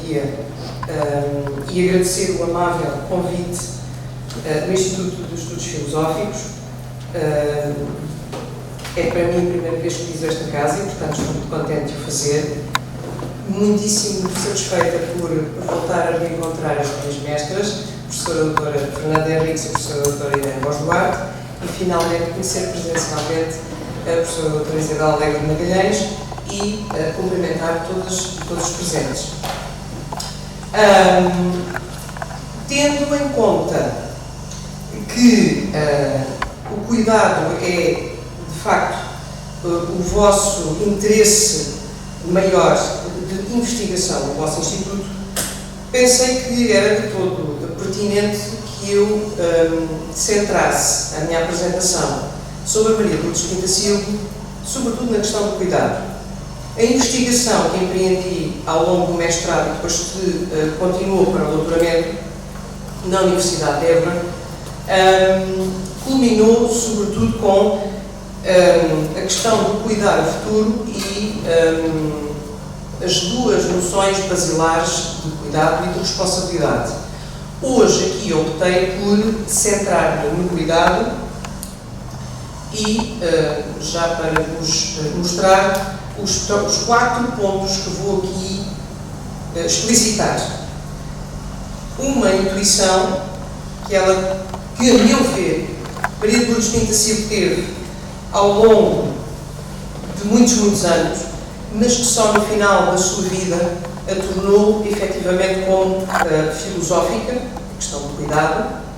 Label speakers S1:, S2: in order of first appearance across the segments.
S1: Psicologia e agradecer o amável convite do Instituto de Estudos Filosóficos. É para mim a primeira vez que piso esta casa e, portanto, estou muito contente de o fazer. Muitíssimo satisfeita por voltar a reencontrar as minhas mestras, a professora doutora Fernanda Henriques e a professora doutora Irene Góes Duarte, e finalmente conhecer presencialmente a professora doutora Isabel Alegre de Magalhães e cumprimentar todos os presentes. Tendo em conta que o cuidado é, de facto, o vosso interesse maior de investigação no vosso Instituto, pensei que era de todo pertinente que eu centrasse a minha apresentação sobre a Maria de Lourdes Pintacilgo, sobretudo na questão do cuidado. A investigação que empreendi ao longo do mestrado e depois continuou para o doutoramento na Universidade de Évora, culminou sobretudo com a questão do cuidar o futuro e as duas noções basilares de cuidado e de responsabilidade. Hoje aqui optei por centrar-me no cuidado e já para vos mostrar os 4 pontos que vou aqui explicitar. Uma intuição que a meu ver, Maria de Lourdes Pintacilgo teve ao longo de muitos anos, mas que só no final da sua vida a tornou efetivamente como filosófica, questão do cuidado,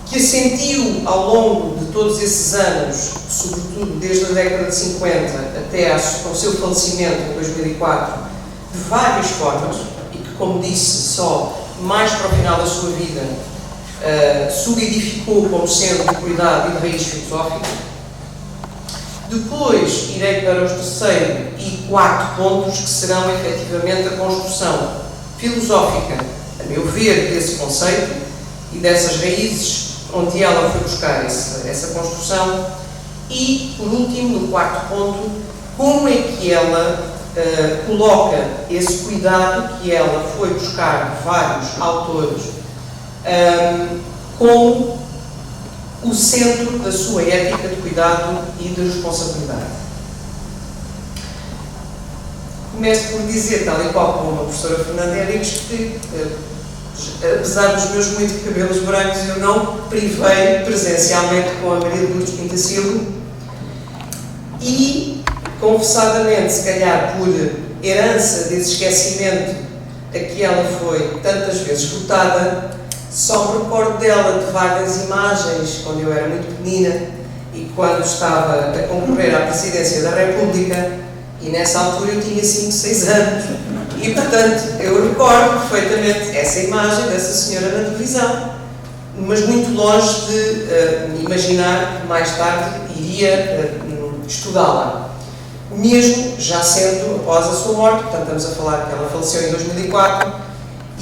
S1: que a sentiu ao longo de todos esses anos, sobretudo desde a década de 50 até ao seu falecimento em 2004, de várias formas, e que, como disse, só mais para o final da sua vida solidificou como sendo de cuidado e de raiz filosófica. Depois irei para os terceiro e 4 pontos que serão efetivamente a construção filosófica, a meu ver, desse conceito e dessas raízes onde ela foi buscar essa construção. E, por último, no 4º ponto, como é que ela coloca esse cuidado que ela foi buscar vários autores como o centro da sua ética de cuidado e de responsabilidade. Começo por dizer, tal e qual como a professora Fernanda Henriques, que apesar dos meus muitos cabelos brancos, eu não privei presencialmente com a Maria de Lourdes Pintacilgo e, confessadamente, se calhar por herança desse esquecimento a que ela foi tantas vezes votada, só me recordo dela de vagas imagens quando eu era muito pequenina e quando estava a concorrer à presidência da República, e nessa altura eu tinha 5, 6 anos. E, portanto, eu recordo perfeitamente essa imagem dessa senhora na televisão, mas muito longe de imaginar que mais tarde iria estudá-la. Mesmo já sendo após a sua morte, portanto, estamos a falar que ela faleceu em 2004,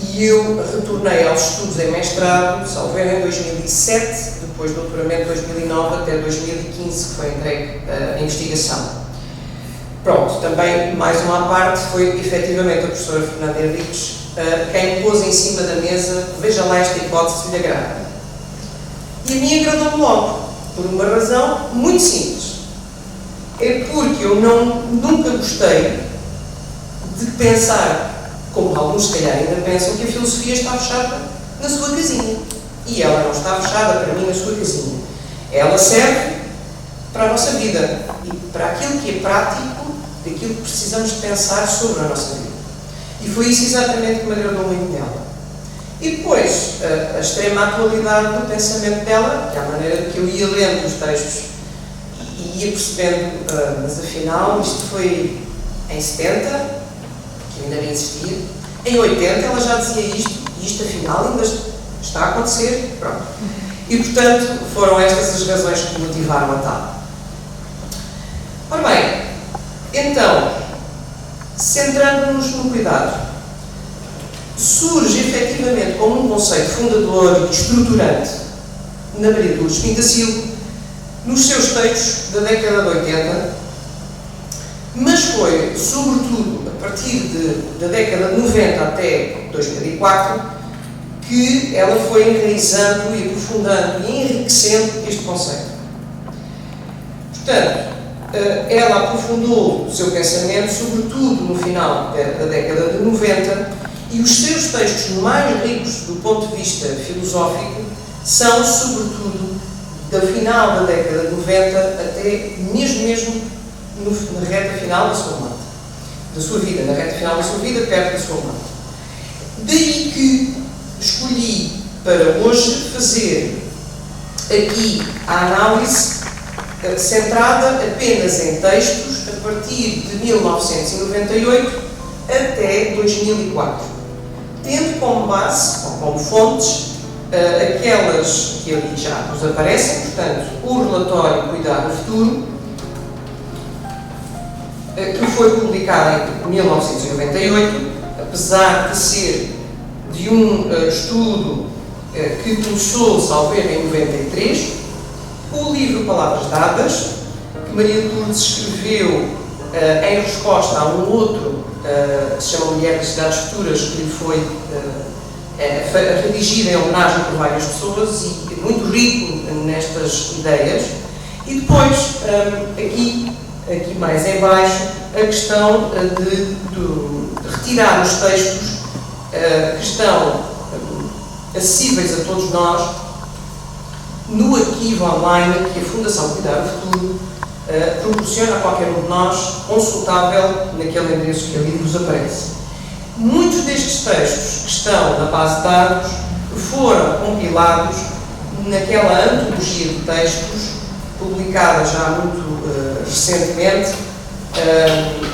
S1: e eu retornei aos estudos em mestrado, salvo erro, em 2007, depois do doutoramento de 2009 até 2015, que foi entregue a investigação. Pronto, também, mais uma à parte, foi efetivamente a professora Fernanda Henriques quem pôs em cima da mesa, veja lá esta hipótese se lhe agrada. E a mim agradou-me logo, por uma razão muito simples. É porque eu nunca gostei de pensar, como alguns se calhar ainda pensam, que a filosofia está fechada na sua casinha. E ela não está fechada para mim na sua casinha. Ela serve para a nossa vida e para aquilo que é prático daquilo que precisamos de pensar sobre a nossa vida. E foi isso exatamente que me agradou muito nela. E depois, a extrema atualidade do pensamento dela, que é a maneira que eu ia lendo os textos e ia percebendo, mas afinal, isto foi em 70, que ainda nem existia, em 80 ela já dizia isto, e isto afinal ainda está a acontecer, pronto. E portanto, foram estas as razões que me motivaram a tal. Ora bem, então, centrando-nos no cuidado, surge efetivamente como um conceito fundador e estruturante na Maria de Lourdes Pintacilgo, nos seus textos da década de 80, Mas foi, sobretudo, a partir da década de 90 até 2004, que ela foi enraizando e aprofundando e enriquecendo este conceito. Portanto, ela aprofundou o seu pensamento, sobretudo no final da década de 90, e os seus textos mais ricos do ponto de vista filosófico são, sobretudo, do final da década de 90 até mesmo na reta final da sua morte, da sua vida, na reta final da sua vida, perto da sua morte. Daí que escolhi para hoje fazer aqui a análise centrada apenas em textos a partir de 1998 até 2004, tendo como base, ou como fontes, aquelas que ali já nos aparecem, portanto, o relatório Cuidar do Futuro, que foi publicado em 1998, apesar de ser de um estudo que começou, salvo erro, em 93, o livro Palavras Dadas, que Maria de Lourdes escreveu em resposta a um outro, que se chama Mulher das Cidades Futuras, que lhe foi redigido em homenagem por várias pessoas e muito rico nestas ideias. E depois, aqui mais em baixo, a questão de retirar os textos que estão acessíveis a todos nós no arquivo online que a Fundação Cuidar do Futuro proporciona a qualquer um de nós, consultável naquele endereço que ali nos aparece. Muitos destes textos que estão na base de dados foram compilados naquela antologia de textos, publicada já muito recentemente,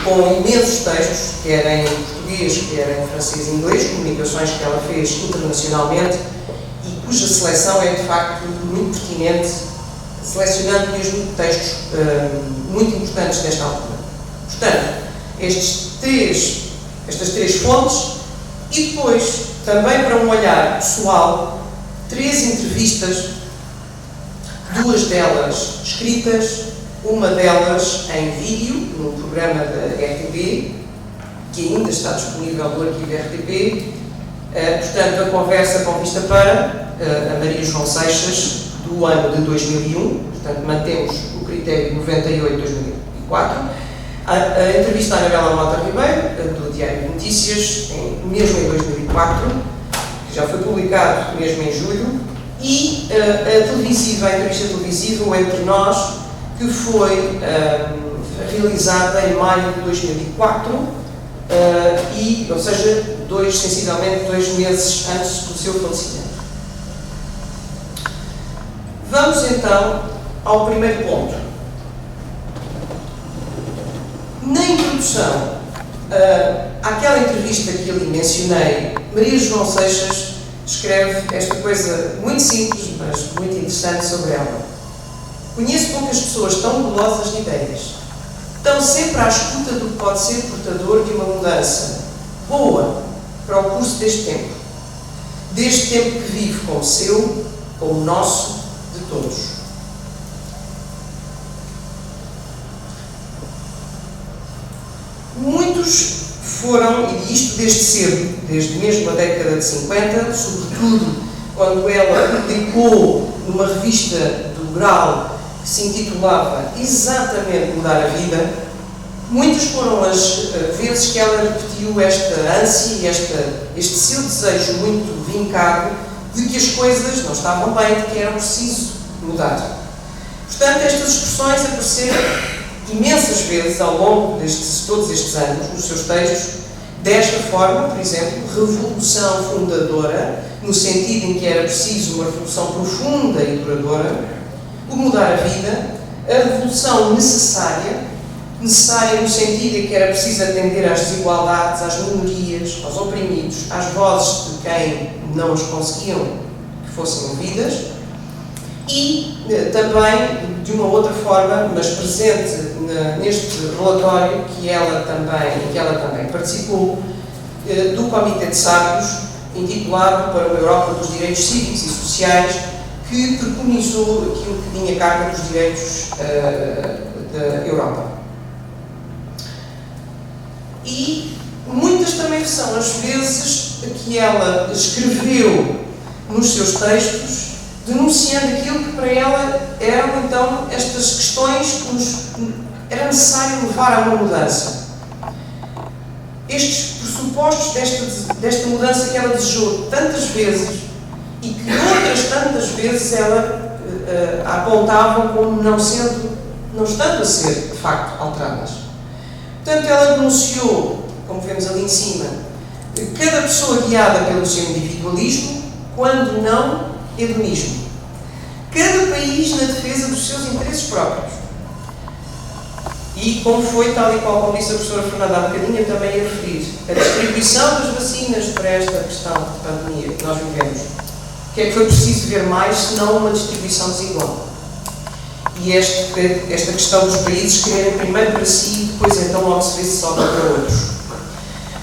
S1: com imensos textos, quer em português, quer em francês e inglês, comunicações que ela fez internacionalmente, e cuja seleção é de facto muito pertinente, selecionando mesmo textos muito importantes desta altura. Portanto, estas três fontes, e depois, também para um olhar pessoal, 3 entrevistas, 2 delas escritas, uma delas em vídeo, num programa da RTP, que ainda está disponível no arquivo RTP. Portanto, a conversa com vista para a Maria João Seixas, do ano de 2001, portanto, mantemos o critério 98-2004. A entrevista à Anabela Mota Ribeiro, do Diário de Notícias, mesmo em 2004, que já foi publicado mesmo em julho, e a entrevista televisiva, o Entre Nós, que foi realizada em maio de 2004, ou seja, sensivelmente 2 meses antes do seu falecimento. Vamos então ao primeiro ponto. Na introdução àquela entrevista que ali mencionei, Maria João Seixas escreve esta coisa muito simples, mas muito interessante sobre ela. Conheço poucas pessoas tão golosas de ideias. Estão sempre à escuta do que pode ser portador de uma mudança boa para o curso deste tempo. Deste tempo que vive como seu, como nosso, de todos. Muitos foram, e isto desde cedo, desde mesmo a década de 50, sobretudo quando ela publicou numa revista do Grau que se intitulava exatamente Mudar a Vida, muitas foram as vezes que ela repetiu esta ânsia, este seu desejo muito vincado de que as coisas não estavam bem, de que era preciso mudar. Portanto, estas expressões apareceram imensas vezes ao longo de todos estes anos, nos seus textos, desta forma, por exemplo, revolução fundadora, no sentido em que era preciso uma revolução profunda e duradoura, o mudar a vida, a revolução necessária no sentido em que era preciso atender às desigualdades, às minorias, aos oprimidos, às vozes de quem não as conseguiam que fossem ouvidas, e também, de uma outra forma, mas presente neste relatório que ela também participou, do Comitê de Sábios, intitulado Para uma Europa dos Direitos Cívicos e Sociais, que preconizou aquilo que vinha a Carta dos Direitos da Europa. e muitas também são as vezes que ela escreveu nos seus textos, denunciando aquilo que para ela eram então estas questões que era necessário levar a uma mudança. Estes pressupostos desta mudança que ela desejou tantas vezes e que outras tantas vezes ela apontavam como não estando a ser, de facto, alteradas. Portanto, ela denunciou, como vemos ali em cima, cada pessoa guiada pelo seu individualismo, quando não hedonismo. Cada país na defesa dos seus interesses próprios. E como foi, tal e qual como disse a professora Fernanda há bocadinho, eu também ia referir, a distribuição das vacinas para esta questão de pandemia que nós vivemos. O que é que foi preciso ver mais, senão uma distribuição desigual? E esta questão dos países quererem primeiro para si e depois então logo se vê se sobra para outros.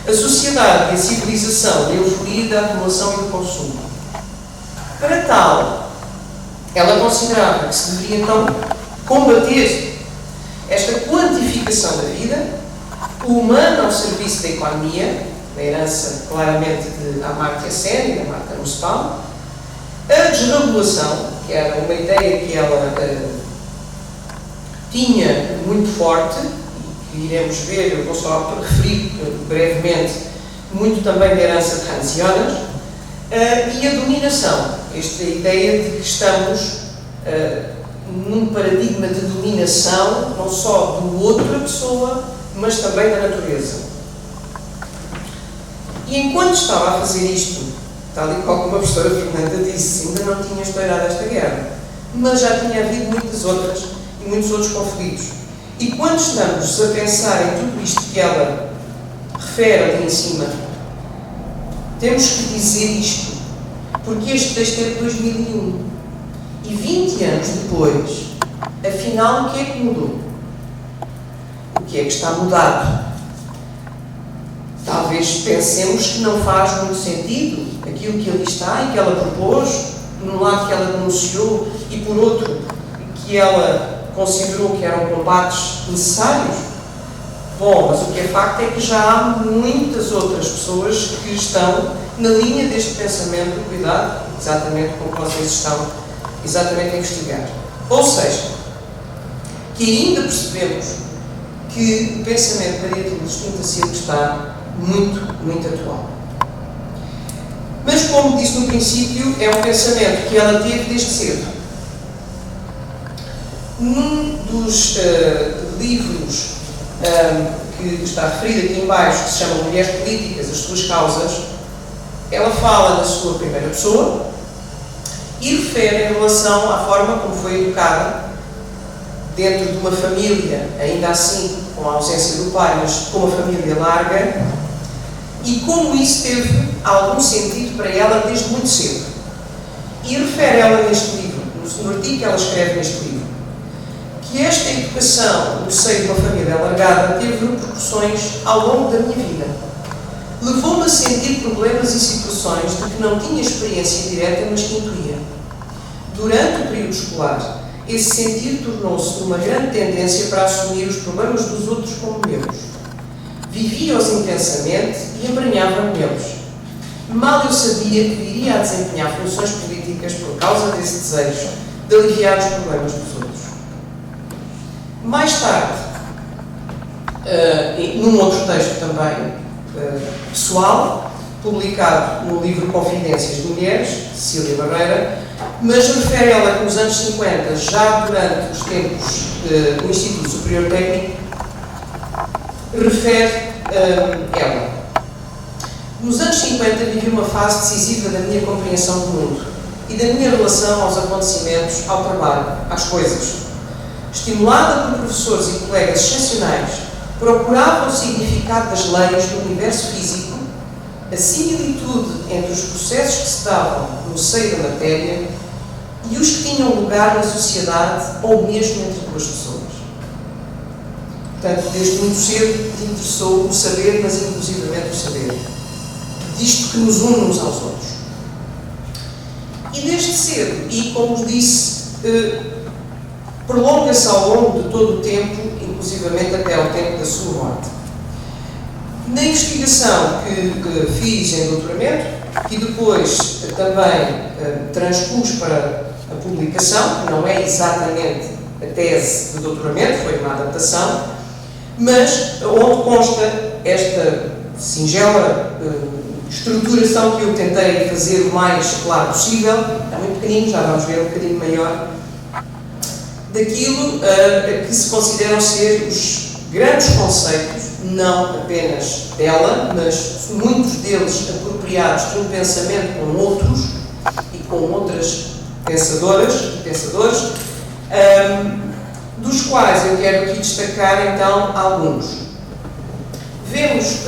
S1: A sociedade e a civilização da euforia da acumulação e do consumo. Para tal, ela considerava que se deveria então combater esta quantificação da vida, o humano ao serviço da economia, na herança claramente de Amartya Sen e da Marta Nussbaum, a desregulação, que era uma ideia que ela tinha muito forte, e que iremos ver, eu vou só referir brevemente, muito também da herança de Hans Jonas, e a dominação, esta ideia de que estamos num paradigma de dominação, não só do outra pessoa, mas também da natureza. E enquanto estava a fazer isto, tal e qual como a professora Fernanda disse, ainda não tinha estourado esta guerra, mas já tinha havido muitas outras e muitos outros conflitos. E quando estamos a pensar em tudo isto que ela refere ali em cima, temos que dizer isto, porque este texto é de 2001. E 20 anos depois, afinal, o que é que mudou? O que é que está mudado? Talvez pensemos que não faz muito sentido aquilo que ali está e que ela propôs, num lado que ela denunciou e por outro que ela considerou que eram combates necessários. Bom, mas o que é facto é que já há muitas outras pessoas que estão na linha deste pensamento, cuidado, exatamente como vocês estão exatamente a investigar. Ou seja, que ainda percebemos que o pensamento da Maria de Lourdes Quinta está muito, muito atual. Mas, como disse no princípio, é um pensamento que ela teve desde cedo. Num dos livros que está referido aqui em baixo, que se chama Mulheres Políticas, as Suas Causas, ela fala na sua primeira pessoa e refere em relação à forma como foi educada dentro de uma família, ainda assim com a ausência do pai, mas com uma família larga, e como isso teve algum sentido para ela desde muito cedo. E refere ela neste livro, no artigo que ela escreve neste livro, que esta educação no seio de uma família alargada teve repercussões ao longo da minha vida. Levou-me a sentir problemas e situações de que não tinha experiência direta, mas que intuía. Durante o período escolar, esse sentir tornou-se uma grande tendência para assumir os problemas dos outros como meus. Vivia-os intensamente e embrenhava-me neles. Mal eu sabia que viria a desempenhar funções políticas por causa desse desejo de aliviar os problemas dos outros. Mais tarde, num outro texto também pessoal, publicado no livro Confidências de Mulheres, Cecília Barreira, mas refere ela que nos anos 50, já durante os tempos do Instituto Superior Técnico, refere ela. Nos anos 50 vivi uma fase decisiva da minha compreensão do mundo e da minha relação aos acontecimentos, ao trabalho, às coisas. Estimulada por professores e colegas excepcionais, procurava o significado das leis do universo físico, a similitude entre os processos que se davam no seio da matéria e os que tinham lugar na sociedade ou mesmo entre duas pessoas. Portanto, desde muito cedo interessou o saber, mas inclusivamente o saber. Disto que nos une uns aos outros. E desde cedo, e como disse, prolonga-se ao longo de todo o tempo, inclusivamente até ao tempo da sua morte. Na investigação que fiz em doutoramento, e depois também transpus para a publicação, que não é exatamente a tese de doutoramento, foi uma adaptação, mas onde consta esta singela estruturação que eu tentei fazer o mais claro possível, está muito pequenino, já vamos ver um bocadinho maior, daquilo que se consideram ser os grandes conceitos, não apenas dela, mas muitos deles apropriados de um pensamento com outros e com outras pensadoras e pensadores, dos quais eu quero aqui destacar então alguns. Vemos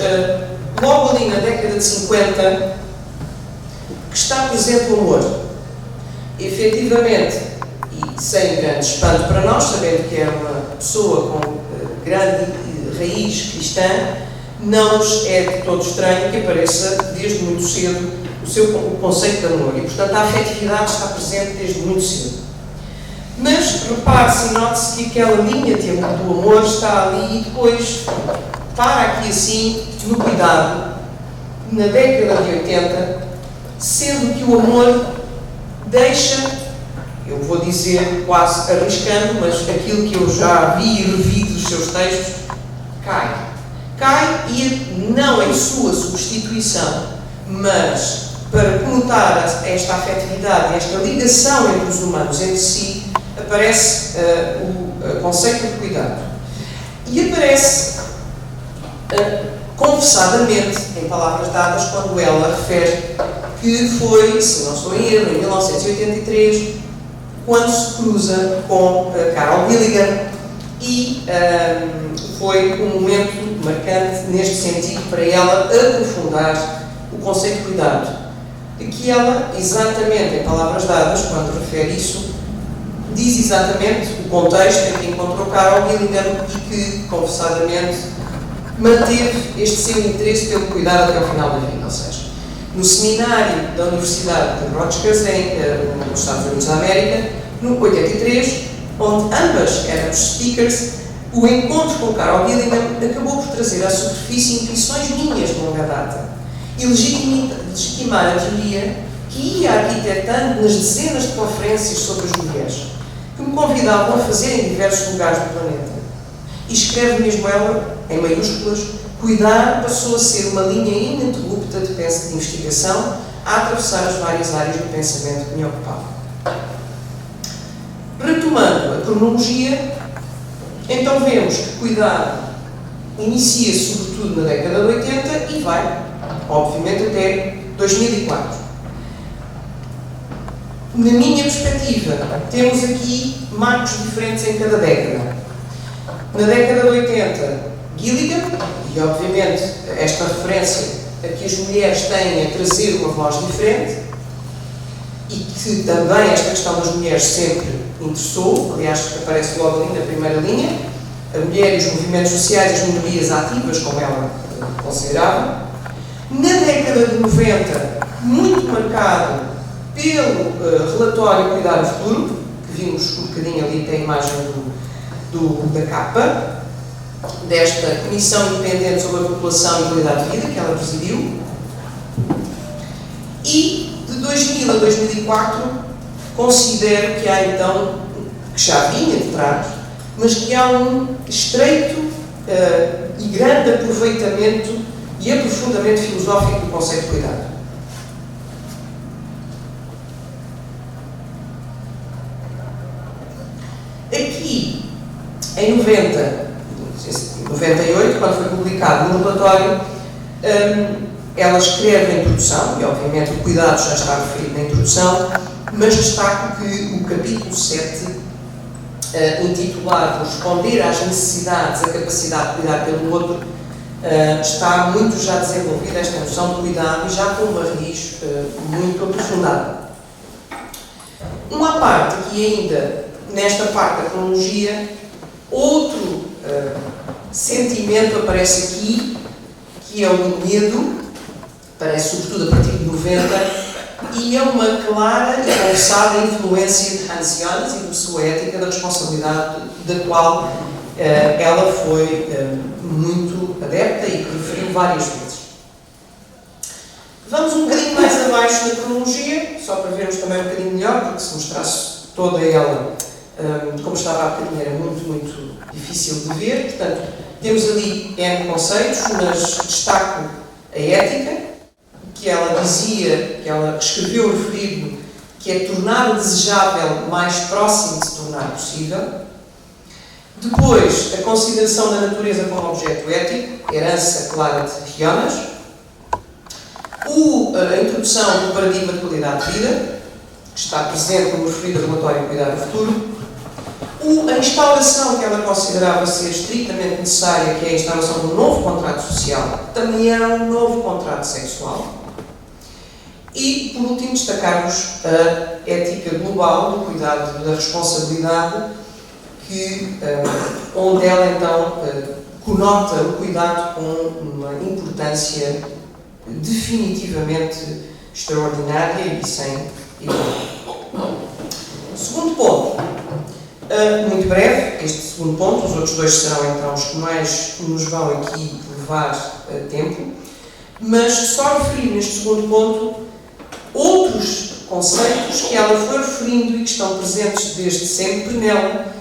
S1: logo ali na década de 50 que está presente o amor. Efetivamente, e sem grande espanto para nós, sabendo que é uma pessoa com grande raiz cristã, não nos é de todo estranho que apareça desde muito cedo o conceito de amor. E, portanto, a afetividade está presente desde muito cedo. Mas repare-se e note-se que aquela linha do amor está ali e depois para aqui assim, no cuidado, na década de 80, sendo que o amor deixa, eu vou dizer quase arriscando, mas aquilo que eu já vi e revi dos seus textos, cai e não em sua substituição, mas para conotar esta afetividade, esta ligação entre os humanos entre si, aparece o conceito de cuidado. E aparece confessadamente, em palavras dadas, quando ela refere que foi, se não estou em erro, em 1983, quando se cruza com Carol Gilligan e foi um momento marcante neste sentido para ela aprofundar o conceito de cuidado. De que ela, exatamente em palavras dadas, quando refere isso, diz exatamente o contexto em que encontrou Carol Gilligan e que, confessadamente, manteve este seu interesse pelo cuidado até ao final da vida. Ou seja, no seminário da Universidade de Rutgers, nos Estados Unidos da América, no 83, onde ambas eram speakers, o encontro com Carol Gilligan acabou por trazer à superfície intuições minhas de longa data e legitimar a teoria que ia arquitetando nas dezenas de conferências sobre as mulheres, que me convidavam a fazer em diversos lugares do planeta. E escreve mesmo ela, em maiúsculas, cuidar passou a ser uma linha ininterrupta de investigação a atravessar as várias áreas do pensamento que me ocupavam. Retomando a cronologia, então vemos que cuidado inicia-se sobretudo na década de 80 e vai, obviamente, até 2004. Na minha perspectiva, temos aqui marcos diferentes em cada década. Na década de 80, Gilligan, e obviamente esta referência a que as mulheres têm a trazer uma voz diferente, e que também esta questão das mulheres sempre interessou, aliás, aparece logo ali na primeira linha, a mulher e os movimentos sociais, as minorias ativas, como ela considerava. Na década de 90, muito marcado pelo relatório Cuidar do Futuro, que vimos um bocadinho ali, tem a imagem da capa, desta Comissão Independente sobre a População e Qualidade de Vida, que ela presidiu. E de 2000 a 2004, considero que há então, que já vinha de trás, mas que há um estreito e grande aproveitamento e aprofundamento filosófico do conceito de cuidado. Aqui, em 98, quando foi publicado no relatório, ela escreve a introdução, e obviamente o cuidado já está referido na introdução, mas destaco que o capítulo 7, intitulado Responder às necessidades, a capacidade de cuidar pelo outro, está muito já desenvolvida esta noção de cuidado e já com uma raiz muito aprofundada. Uma parte que ainda, nesta parte da cronologia, outro sentimento aparece aqui, que é o do medo, aparece sobretudo a partir de 90, e é uma clara e alçada influência de Hans Jonas e da sua ética da responsabilidade, da qual ela foi muito adepta e que referiu várias vezes. Vamos um bocadinho mais abaixo na cronologia, só para vermos também um bocadinho melhor, porque se mostrasse toda ela, como estava há bocadinho, era muito difícil de ver. Portanto, temos ali N conceitos, mas destaco a ética, que ela dizia, que ela escreveu referindo, que é tornar o desejável mais próximo de se tornar possível. Depois, a consideração da natureza como objeto ético, herança clara de Jonas. A introdução do paradigma de qualidade de vida, que está presente no referido relatório Cuidar do Futuro. A instauração que ela considerava ser estritamente necessária, que é a instauração de um novo contrato social, também era um novo contrato sexual. E, por último, destacarmos a ética global do cuidado da responsabilidade, onde ela, então, conota o cuidado com uma importância definitivamente extraordinária e sem igual. Segundo ponto, muito breve, este segundo ponto, os outros dois serão então os que mais nos vão aqui levar tempo, mas só referir neste segundo ponto outros conceitos que ela foi referindo e que estão presentes desde sempre nela,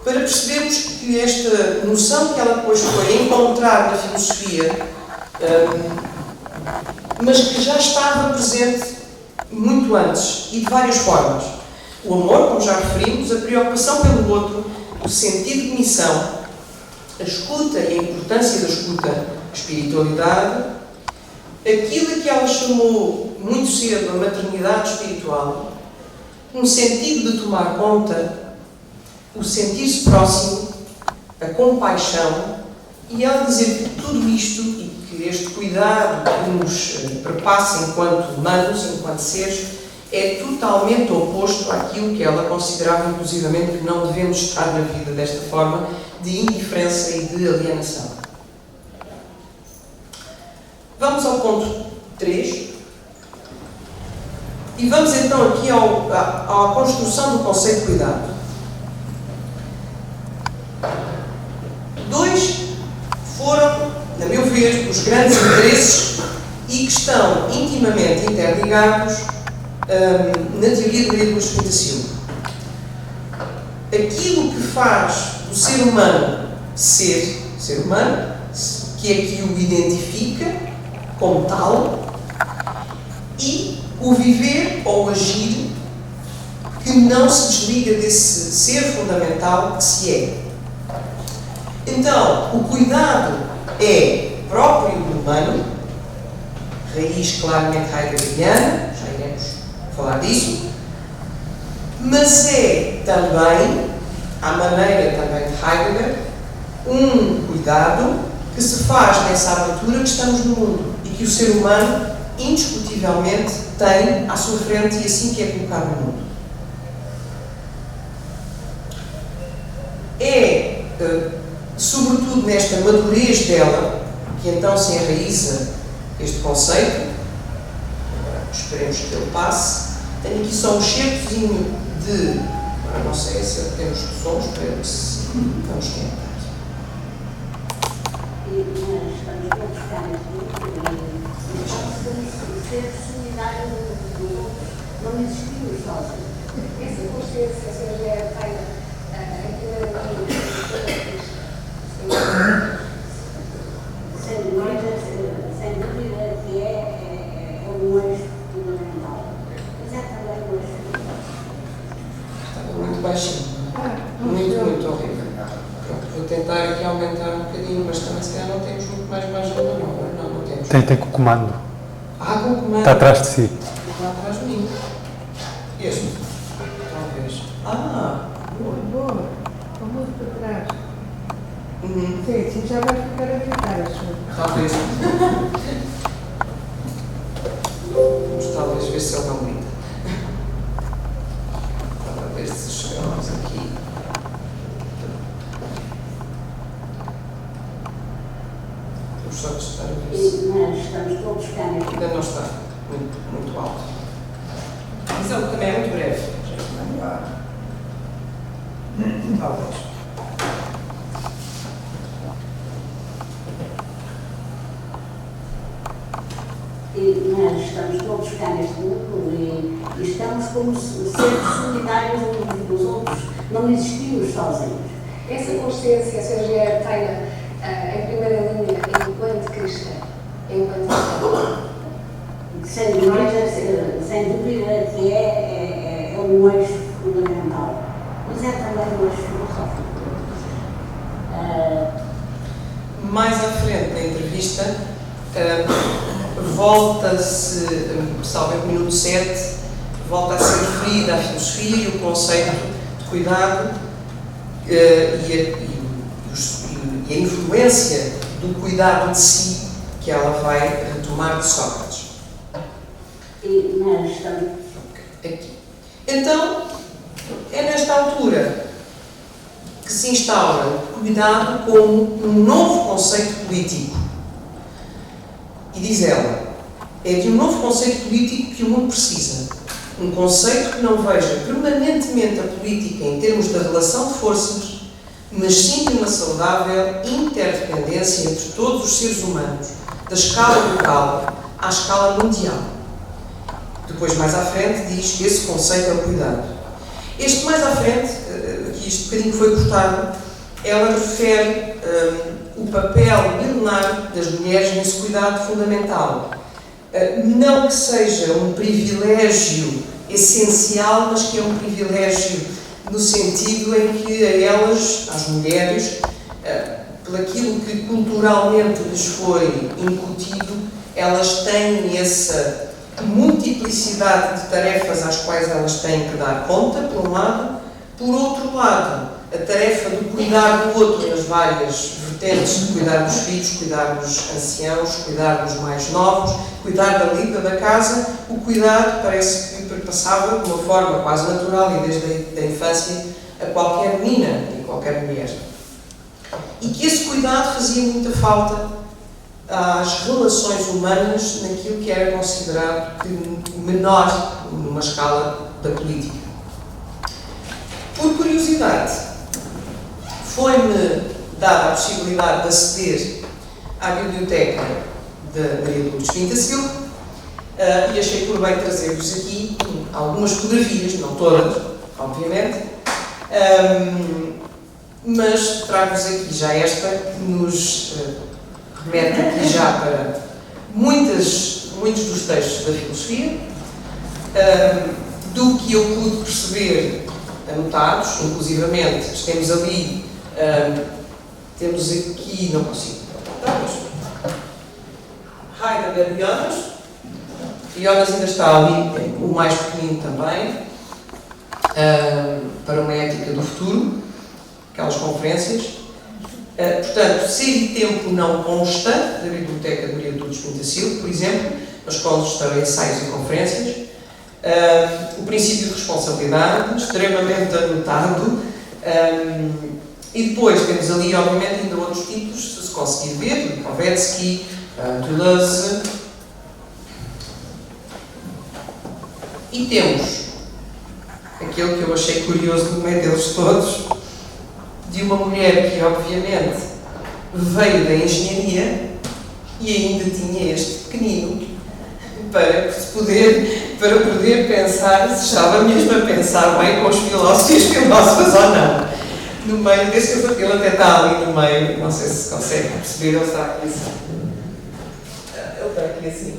S1: para percebermos que esta noção que ela depois foi encontrar na filosofia, mas que já estava presente muito antes e de várias formas. O amor, como já referimos, a preocupação pelo outro, o sentido de missão, a escuta e a importância da escuta, a espiritualidade, aquilo que ela chamou muito cedo a maternidade espiritual, um sentido de tomar conta, o sentir-se próximo, a compaixão, e ela dizer que tudo isto e que este cuidado que nos perpassa enquanto humanos, enquanto seres, é totalmente oposto àquilo que ela considerava, inclusivamente, que não devemos estar na vida desta forma de indiferença e de alienação. Vamos ao ponto 3. E vamos então aqui à construção do conceito de cuidado. Dois foram, na meu ver, os grandes interesses e que estão intimamente interligados na teoria de Maria de Luz Pinto Silva. Aquilo que faz do ser humano ser humano, que é que o identifica como tal, e o viver ou agir que não se desliga desse ser fundamental que se é. Então, o cuidado é próprio do humano, raiz claramente heideggeriana, já iremos falar disso, mas é também, à maneira também de Heidegger, um cuidado que se faz nessa aventura que estamos no mundo e que o ser humano, indiscutivelmente, tem à sua frente e assim que é colocado no mundo. Sobretudo nesta madurez dela, que então se enraiza este conceito, esperemos que ele passe. Tenho aqui só um excertozinho de, agora não sei se temos sons, espero que se vamos tentar.
S2: E nós estamos a buscar aqui, ser solidário dos outros, não existimos sozinhos. Essa consciência, seja sem dúvida que é um eixo fundamental. Mas é também um eixo.
S1: Estava muito baixinho. Muito horrível. Pronto, vou tentar aqui aumentar um bocadinho, mas também se calhar não temos muito mais margem de manobra. Não temos.
S3: Tem com o comando.
S1: Com o comando.
S3: Está atrás de si.
S1: Está atrás de mim. Este. Talvez.
S4: Boa. Vamos para trás.
S1: Uhum.
S4: Sim, assim já vai ficar a ficar, acho.
S1: Talvez. Vamos talvez ver se ele não grita. Talvez se chegamos aqui. Vamos só testar a ver se.
S2: Mas estamos todos cá aqui.
S1: Ainda não está muito alto. Mas ele também é muito breve. Talvez.
S2: nós estamos todos cá neste mundo e estamos como seres solidários uns dos outros, não existimos sozinhos.
S3: Essa consciência a senhora tem em primeira linha enquanto cristã, enquanto cristã?
S2: Sem dúvida que é um eixo fundamental, mas é também um eixo filosófico.
S1: Mais à frente da entrevista, volta-se, salvo no minuto 7, volta a ser referida a filosofia e o conceito de cuidado e a influência do cuidado de si que ela vai retomar de Sócrates.
S2: E nós estamos...
S1: Aqui. Então, é nesta altura que se instaura o cuidado como um novo conceito político. E diz ela, é de um novo conceito político que o mundo precisa. Um conceito que não veja permanentemente a política em termos da relação de forças, mas sim de uma saudável interdependência entre todos os seres humanos, da escala local à escala mundial. Depois, mais à frente, diz que esse conceito é o cuidado. Este mais à frente, que isto um bocadinho foi cortado, ela refere o papel milenar das mulheres nesse cuidado fundamental. Não que seja um privilégio essencial, mas que é um privilégio no sentido em que a elas, às mulheres, por aquilo que culturalmente lhes foi incutido, elas têm essa multiplicidade de tarefas às quais elas têm que dar conta, por um lado. Por outro lado, a tarefa de cuidar do outro nas várias vertentes, de cuidar dos filhos, cuidar dos anciãos, cuidar dos mais novos, cuidar da lida da casa, o cuidado parece que perpassava de uma forma quase natural e desde a infância a qualquer menina e qualquer mulher. E que esse cuidado fazia muita falta às relações humanas naquilo que era considerado menor numa escala da política. Por curiosidade, foi-me dada a possibilidade de aceder à biblioteca da Maria de Lourdes Pinta-Silva e achei por bem trazer-vos aqui algumas fotografias, não todas, obviamente, mas trago-vos aqui já esta que nos remete aqui já para muitos dos textos da filosofia, do que eu pude perceber anotados, inclusivamente, temos ali, temos aqui, não consigo, Heidegger e Jonas. Jonas ainda está ali, o mais pequenino também, para uma ética do futuro, aquelas conferências. Portanto, Ser e Tempo não consta da Biblioteca de Maria de Lourdes Pinta-Silva, por exemplo, mas constam ensaios e conferências. O princípio de responsabilidade, extremamente anotado. E depois temos ali, obviamente, ainda outros títulos, se conseguir ver, Kovetsky, Deleuze. E temos aquele que eu achei curioso no meio deles todos, de uma mulher que, obviamente, veio da engenharia e ainda tinha este pequenino para poder pensar se estava mesmo a pensar bem com os filósofos e as filósofas ou não. No meio desse, ele até está ali no meio, não sei se consegue perceber, ele está aqui assim. Ele está aqui assim.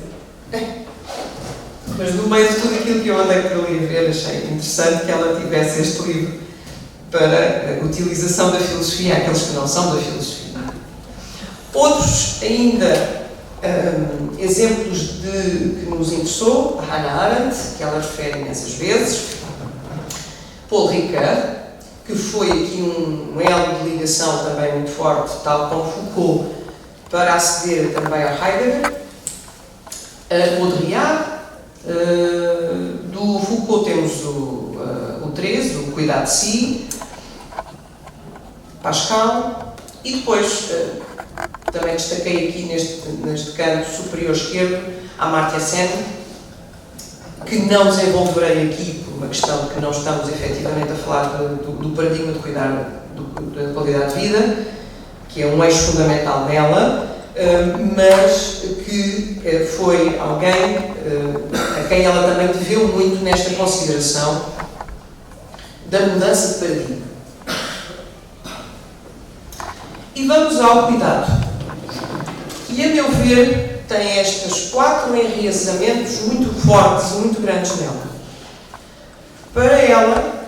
S1: Mas no meio de tudo aquilo que eu andei por ali a ver, achei interessante que ela tivesse este livro para a utilização da filosofia, aqueles que não são da filosofia. Outros ainda exemplos que nos interessou, a Hannah Arendt, que ela refere imensas vezes, Paul Ricoeur, que foi aqui um elo de ligação também muito forte, tal como Foucault, para aceder também a Heidegger, Baudrillard. Do Foucault temos o 13, o Cuidado de Si, Pascal, e depois também destaquei aqui neste canto superior esquerdo a Amartya Sen, que não desenvolverei aqui por uma questão que não estamos efetivamente a falar do paradigma de cuidar da qualidade de vida, que é um eixo fundamental dela, mas que foi alguém a quem ela também deveu muito nesta consideração da mudança de paradigma. E vamos ao cuidado, que, a meu ver, tem estes 4 enraizamentos muito fortes e muito grandes nela. Para ela,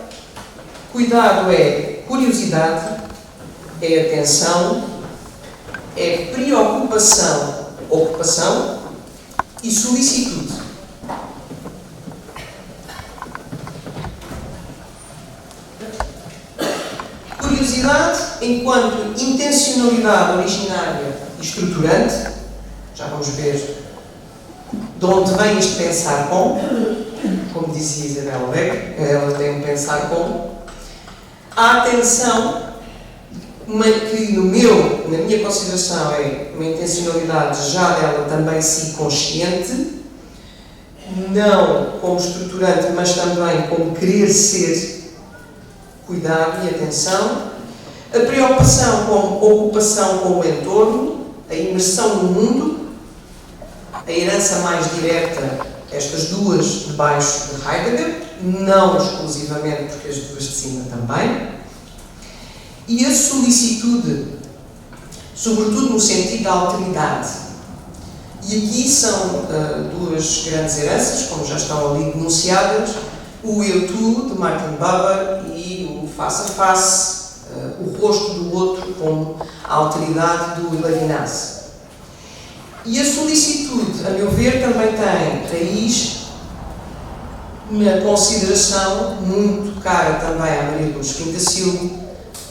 S1: cuidado é curiosidade, é atenção, é preocupação, ocupação e solicitude. Curiosidade enquanto intencionalidade originária e estruturante. Já vamos ver de onde vem este pensar como dizia Isabel Beck, ela tem um pensar como. A atenção, que na minha consideração é uma intencionalidade já dela também si consciente, não como estruturante, mas também como querer ser, cuidado e atenção. A preocupação como ocupação com o entorno, a imersão no mundo, a herança mais direta, estas duas de baixo de Heidegger, não exclusivamente porque as duas de cima também. E a solicitude, sobretudo no sentido da alteridade. E aqui são duas grandes heranças, como já estão ali denunciadas, o eu-tu, de Martin Buber, e o face-a-face, o rosto do outro, como a alteridade do Levinas. E a solicitude, a meu ver, também tem raiz na consideração, muito cara também à Maria de Lourdes Pintacilgo,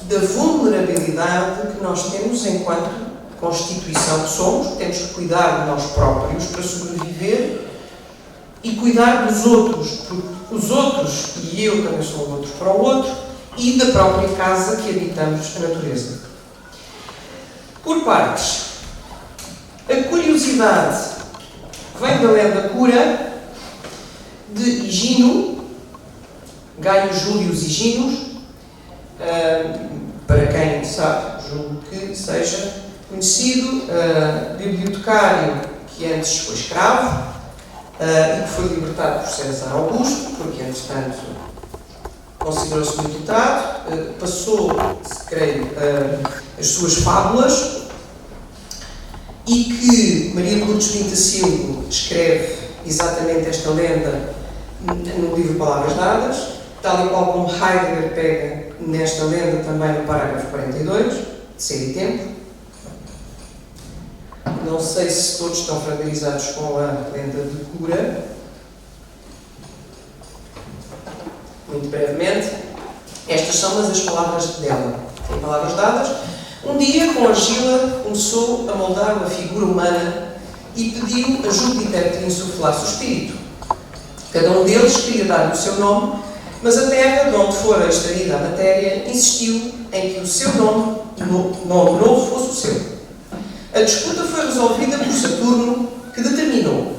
S1: da vulnerabilidade que nós temos enquanto constituição que somos. Temos que cuidar de nós próprios para sobreviver e cuidar dos outros, porque os outros, e eu também sou um outro para o outro, e da própria casa que habitamos, a natureza. Por partes. A curiosidade vem da lenda cura de Higino, Gaio Július Higinos, para quem sabe, julgo que seja conhecido, bibliotecário que antes foi escravo e que foi libertado por César Augusto, porque, entretanto, considerou-se muito letrado, passou, creio, as suas fábulas, e que Maria de Lourdes Pintacilgo escreve exatamente esta lenda no livro Palavras Dadas, tal e qual como Heidegger pega nesta lenda também no parágrafo 42, de Ser e Tempo. Não sei se todos estão familiarizados com a lenda de cura. Muito brevemente, estas são as palavras dela. Tem palavras dadas. Um dia, com argila, começou a moldar uma figura humana e pediu a Júpiter que lhe insuflasse o espírito. Cada um deles queria dar-lhe o seu nome, mas a Terra, de onde fora extraída a matéria, insistiu em que o seu nome novo fosse o seu. A disputa foi resolvida por Saturno, que determinou: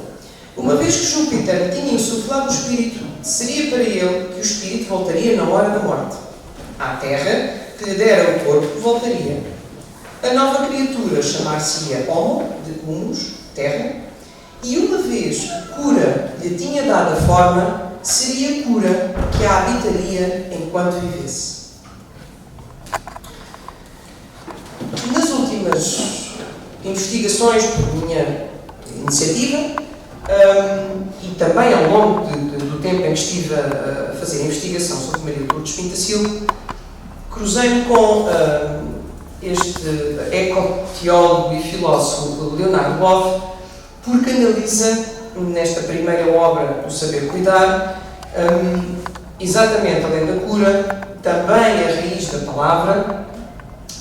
S1: uma vez que Júpiter lhe tinha insuflado o espírito, seria para ele que o espírito voltaria na hora da morte. À Terra, que lhe dera o corpo, voltaria. A nova criatura chamar-se-ia Homo, de humus, terra, e uma vez que Cura lhe tinha dado a forma, seria Cura que a habitaria enquanto vivesse. Nas últimas investigações, por minha iniciativa, e também ao longo do tempo em que estive a fazer a investigação sobre Maria de Lourdes Pintacilgo, cruzei-me com este ecoteólogo e filósofo Leonardo Boff, porque analisa nesta primeira obra, O Saber Cuidar, exatamente além da cura, também a raiz da palavra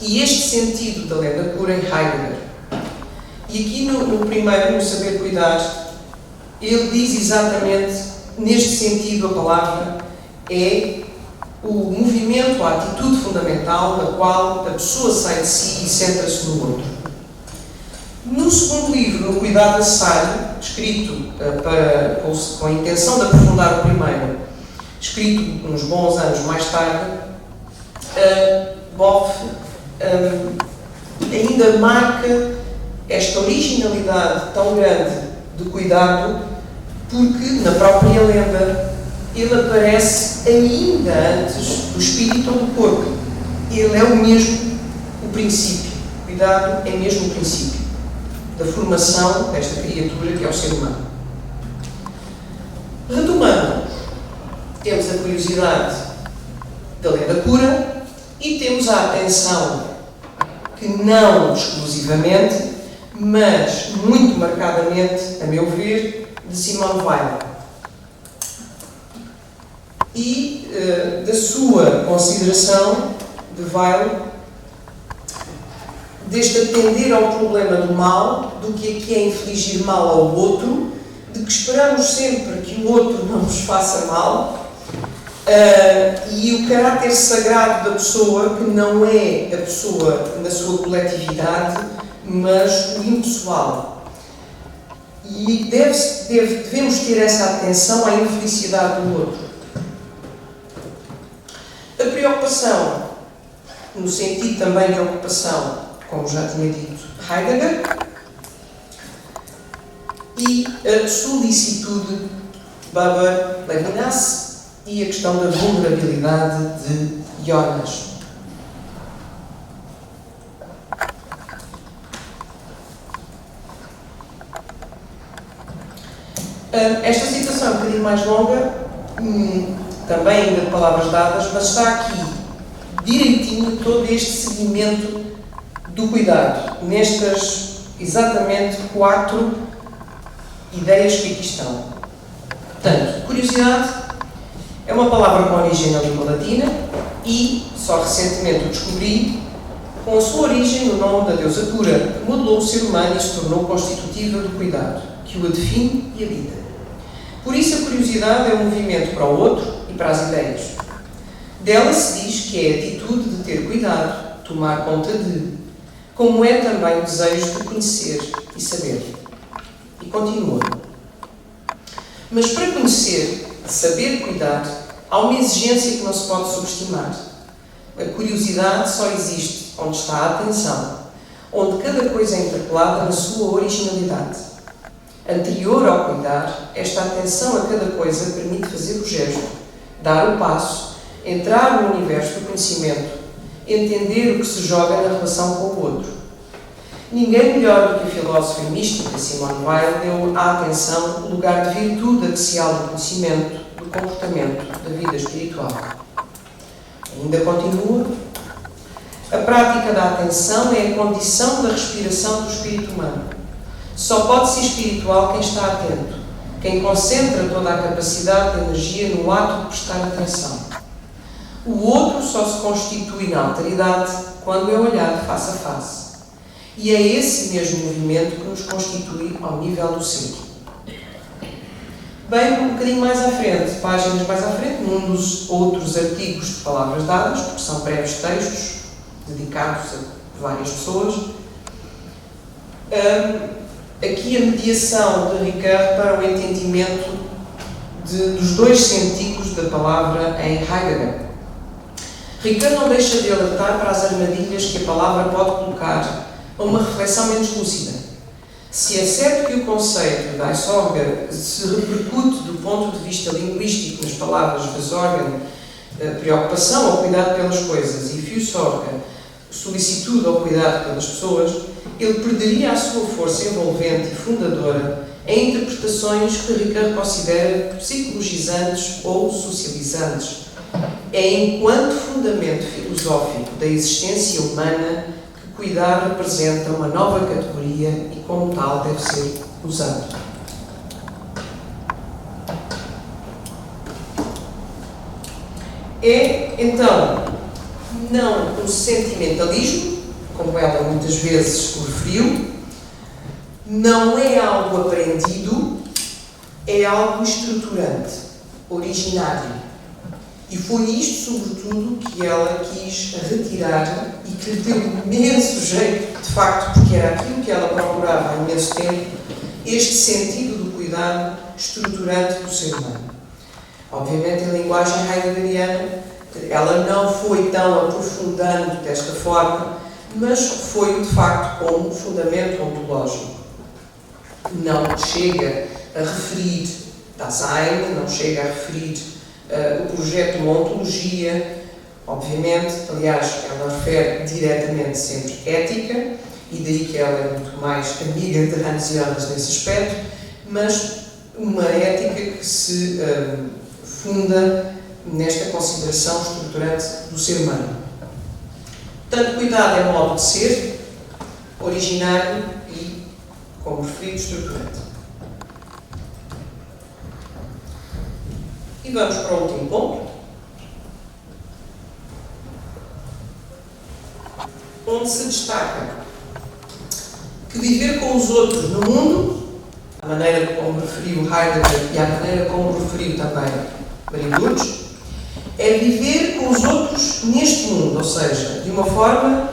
S1: e este sentido da lei da cura em Heidegger. E aqui no primeiro, no Saber Cuidar, ele diz exatamente, neste sentido, a palavra é o movimento, a atitude fundamental na qual a pessoa sai de si e centra-se no outro. No segundo livro, No Cuidado Necessário, escrito com a intenção de aprofundar o primeiro, escrito uns bons anos mais tarde, Boff ainda marca esta originalidade tão grande de cuidado, porque na própria lenda ele aparece ainda antes do espírito ou do corpo. Ele é o mesmo, o princípio. Cuidado é mesmo o princípio da formação desta criatura que é o ser humano. Retomando, temos a curiosidade da lenda cura e temos a atenção, que não exclusivamente, mas muito marcadamente, a meu ver, de Simone Weil. E da sua consideração de Weil, deste atender ao problema do mal, do que é infligir mal ao outro, de que esperamos sempre que o outro não nos faça mal, e o caráter sagrado da pessoa, que não é a pessoa na sua coletividade, mas o impessoal. E devemos ter essa atenção à infelicidade do outro. A preocupação, no sentido também de ocupação, como já tinha dito Heidegger, e a solicitude, Weber-Levinas, e a questão da vulnerabilidade de Jonas. Esta citação é um bocadinho mais longa, também ainda de palavras dadas, mas está aqui direitinho todo este seguimento do cuidado, nestas exatamente 4 ideias que aqui estão. Portanto, curiosidade é uma palavra com origem na língua latina e, só recentemente o descobri, com a sua origem no nome da deusa cura, que modelou o ser humano e se tornou constitutiva do cuidado, que o define e habita. Por isso, a curiosidade é um movimento para o outro e para as ideias. Dela se diz que é a atitude de ter cuidado, tomar conta de, como é também o desejo de conhecer e saber. E continua. Mas para conhecer, saber cuidar, há uma exigência que não se pode subestimar. A curiosidade só existe onde está a atenção, onde cada coisa é interpelada na sua originalidade. Anterior ao cuidar, esta atenção a cada coisa permite fazer o gesto, dar o passo, entrar no universo do conhecimento, entender o que se joga na relação com o outro. Ninguém melhor do que a filósofa e mística Simone Weil deu à atenção o lugar de virtude axial do conhecimento, do comportamento, da vida espiritual. Ainda continua. A prática da atenção é a condição da respiração do espírito humano. Só pode ser espiritual quem está atento, quem concentra toda a capacidade de energia no ato de prestar atenção. O outro só se constitui na alteridade quando é olhado face a face. E é esse mesmo movimento que nos constitui ao nível do ser. Bem, um bocadinho mais à frente, páginas mais à frente, num dos outros artigos de palavras dadas, porque são breves textos dedicados a várias pessoas, aqui a mediação de Ricard para o entendimento dos 2 sentidos da palavra em Heidegger. Ricard não deixa de alertar para as armadilhas que a palavra pode colocar a uma reflexão menos lúcida. Se é certo que o conceito da Eisorger se repercute do ponto de vista linguístico nas palavras Besorgen, preocupação ou cuidado pelas coisas, e Fürsorge, solicitude ou cuidado pelas pessoas, ele perderia a sua força envolvente e fundadora em interpretações que Ricard considera psicologizantes ou socializantes. É enquanto fundamento filosófico da existência humana que cuidar representa uma nova categoria e como tal deve ser usado. É, então, não um sentimentalismo, como ela muitas vezes o referiu, não é algo aprendido, é algo estruturante, originário. E foi isto, sobretudo, que ela quis retirar e que lhe deu imenso jeito, de facto, porque era aquilo que ela procurava há imenso tempo, este sentido do cuidado estruturante do ser humano. Obviamente, a linguagem heideggeriana, ela não foi tão aprofundando desta forma, mas foi de facto como fundamento ontológico. Não chega a referir Dasein, não chega a referir o projeto de uma ontologia, obviamente, aliás, ela refere diretamente sempre ética, e daí que ela é muito mais amiga de Hans Jonas nesse aspecto, mas uma ética que se funda nesta consideração estruturante do ser humano. Portanto, cuidado é modo de ser, originário e, como referido, estruturante. E vamos para o último ponto, onde se destaca que viver com os outros no mundo, a maneira como referiu Heidegger e a maneira como referiu também Maria Lourdes, é viver com os outros neste mundo, ou seja, de uma forma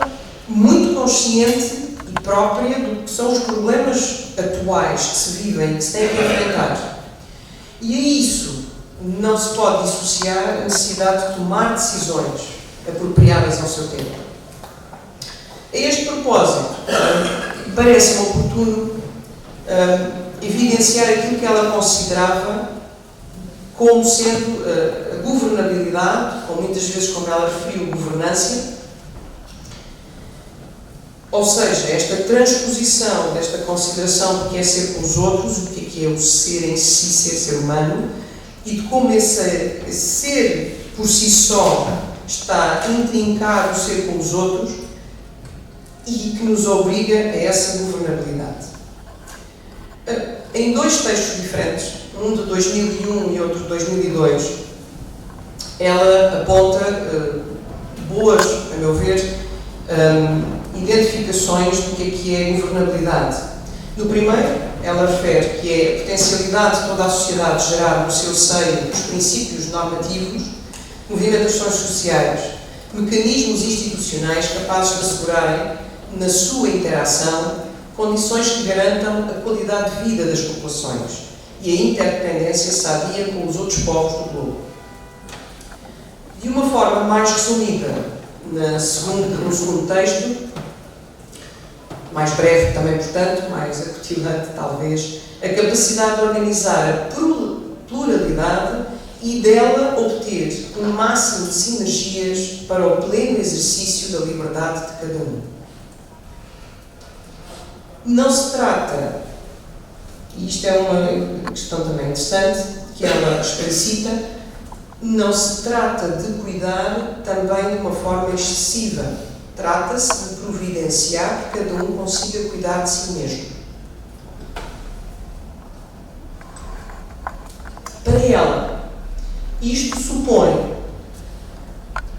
S1: muito consciente e própria do que são os problemas atuais que se vivem, que se têm que enfrentar. E a isso não se pode dissociar a necessidade de tomar decisões apropriadas ao seu tempo. A este propósito, parece-me oportuno evidenciar aquilo que ela considerava como sendo a governabilidade, ou muitas vezes como ela referiu, governância, ou seja, esta transposição desta consideração do que é ser com os outros, o que é o ser em si, ser humano, e de como esse ser por si só está intrincado o ser com os outros e que nos obriga a essa governabilidade. Em dois textos diferentes, um de 2001 e outro de 2002, ela aponta boas, a meu ver, identificações do que é governabilidade. No primeiro, ela refere que é a potencialidade de toda a sociedade gerar no seu seio os princípios normativos, movimentações sociais, mecanismos institucionais capazes de assegurarem, na sua interação, condições que garantam a qualidade de vida das populações e a interdependência sadia com os outros povos do globo. De uma forma mais resumida, no segundo texto, mais breve também, portanto, mais acutilante talvez, a capacidade de organizar a pluralidade e dela obter um máximo de sinergias para o pleno exercício da liberdade de cada um. Não se trata, e isto é uma questão também interessante, que ela explicita, não se trata de cuidar também de uma forma excessiva. Trata-se de providenciar que cada um consiga cuidar de si mesmo. Para ela, isto supõe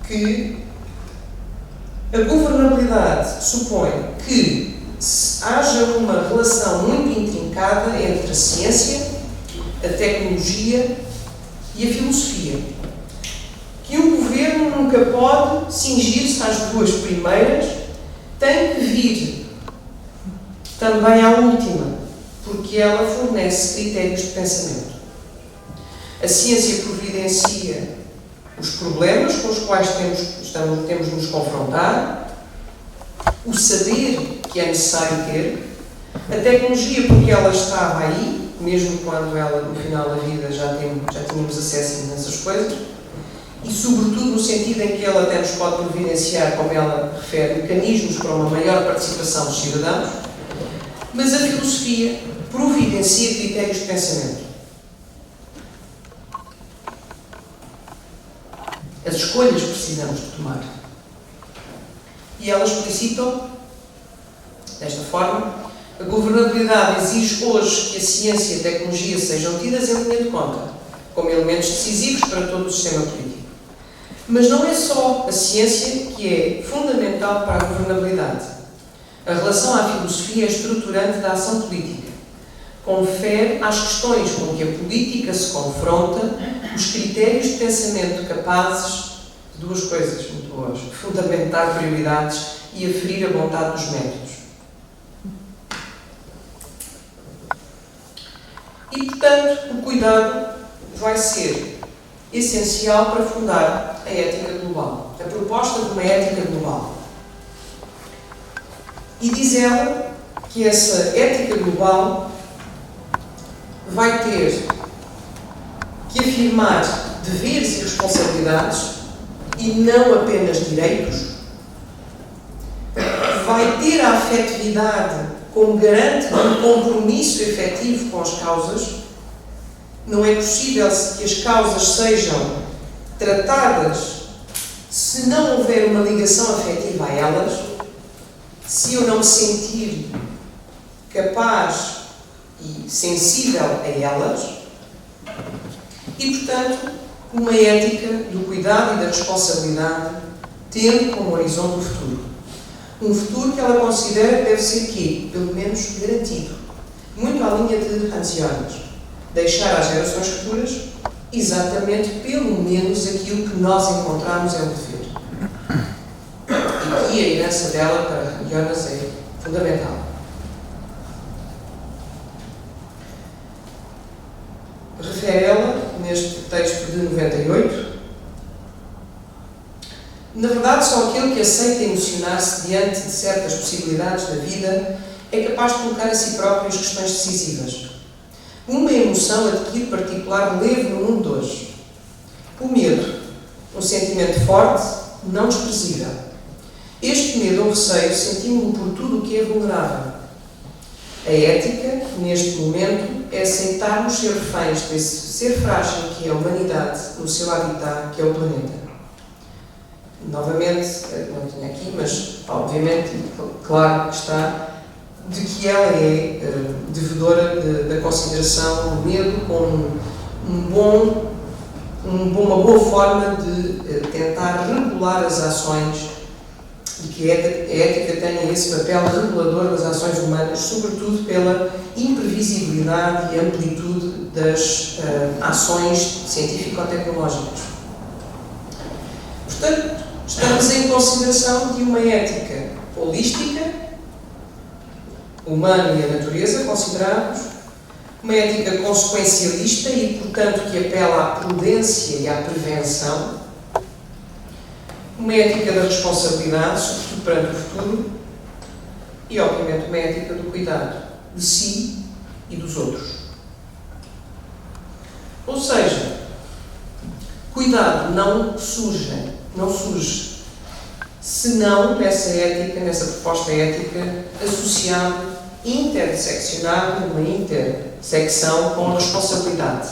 S1: que a governabilidade supõe que haja uma relação muito intrincada entre a ciência, a tecnologia e a filosofia. Que um governo nunca pode cingir-se às duas primeiras, tem que vir também à última, porque ela fornece critérios de pensamento. A ciência providencia os problemas com os quais temos de nos confrontar, o saber que é necessário ter, a tecnologia porque ela estava aí, mesmo quando ela, no final da vida, já tínhamos acesso a imensas coisas, e sobretudo no sentido em que ela até nos pode providenciar, como ela refere, mecanismos para uma maior participação dos cidadãos, mas a filosofia providencia critérios de pensamento. As escolhas que precisamos de tomar. E elas explicitam, desta forma, a governabilidade exige hoje que a ciência e a tecnologia sejam tidas em linha de conta, como elementos decisivos para todo o sistema político. Mas não é só a ciência que é fundamental para a governabilidade. A relação à filosofia é estruturante da ação política. Confere às questões com que a política se confronta os critérios de pensamento capazes de duas coisas muito boas: fundamentar prioridades e aferir a vontade dos métodos. E, portanto, o cuidado vai ser essencial para fundar a ética global, a proposta de uma ética global. E diz ela que essa ética global vai ter que afirmar deveres e responsabilidades e não apenas direitos, vai ter a afetividade como garante de um compromisso efetivo com as causas. Não é possível que as causas sejam tratadas se não houver uma ligação afetiva a elas, se eu não me sentir capaz e sensível a elas, e, portanto, uma ética do cuidado e da responsabilidade, tendo como horizonte o futuro. Um futuro que ela considera que deve ser quê? Pelo menos garantido. Muito à linha de Hans Jonas. Deixar às gerações futuras exatamente pelo menos aquilo que nós encontramos é um dever. E aqui a herança dela para Hans Jonas é fundamental. Refere ela, neste texto de 98, na verdade, só aquele que aceita emocionar-se diante de certas possibilidades da vida é capaz de colocar a si próprio as questões decisivas. Uma emoção adquire particular relevo no mundo de hoje. O medo, um sentimento forte, não desprezível. Este medo ou receio sentimos-lo por tudo o que é vulnerável. A ética, neste momento, é aceitarmos ser reféns desse ser frágil que é a humanidade no seu habitat, que é o planeta. Novamente, não tinha aqui, mas obviamente, claro que está, de que ela é devedora da consideração do medo como uma boa forma de tentar regular as ações e que a ética tenha esse papel regulador das ações humanas, sobretudo pela imprevisibilidade e amplitude das ações científico-tecnológicas. Portanto, estamos em consideração de uma ética holística, humana e a natureza, consideramos, uma ética consequencialista e, portanto, que apela à prudência e à prevenção, uma ética da responsabilidade, sobretudo perante o futuro, e, obviamente, uma ética do cuidado de si e dos outros. Ou seja, cuidado não surge senão nessa ética, nessa proposta ética, associado, interseccionado, numa intersecção com a responsabilidade.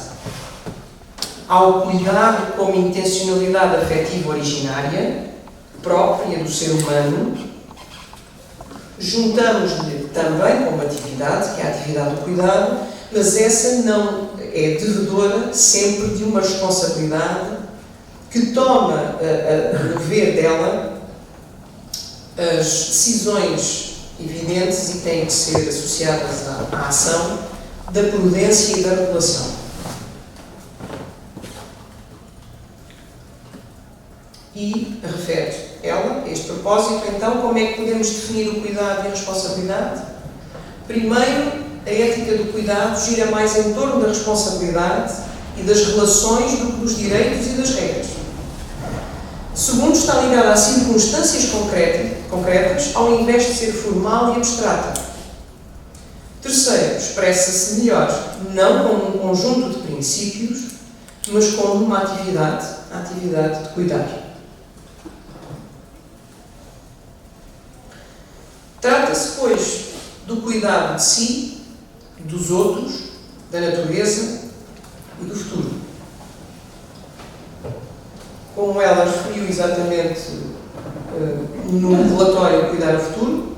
S1: Ao cuidado como intencionalidade afetiva originária, própria do ser humano, juntamos-lhe também como atividade, que é a atividade do cuidado, mas essa não é devedora sempre de uma responsabilidade que toma no dever dela as decisões evidentes e têm que ser associadas à ação da prudência e da regulação. E refere ela, a este propósito, então, como é que podemos definir o cuidado e a responsabilidade? Primeiro, a ética do cuidado gira mais em torno da responsabilidade e das relações do que dos direitos e das regras. Segundo, está ligada a circunstâncias concretas, ao invés de ser formal e abstrata. Terceiro, expressa-se melhor, não como um conjunto de princípios, mas como uma atividade, a atividade de cuidar. Trata-se, pois, do cuidado de si, dos outros, da natureza e do futuro. Como ela referiu exatamente no relatório Cuidar o Futuro,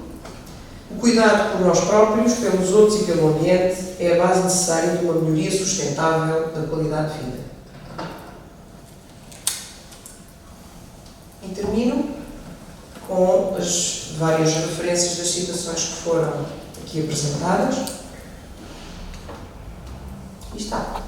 S1: o cuidado por nós próprios, pelos outros e pelo ambiente é a base necessária de uma melhoria sustentável da qualidade de vida. E termino com as várias referências das citações que foram aqui apresentadas. E está.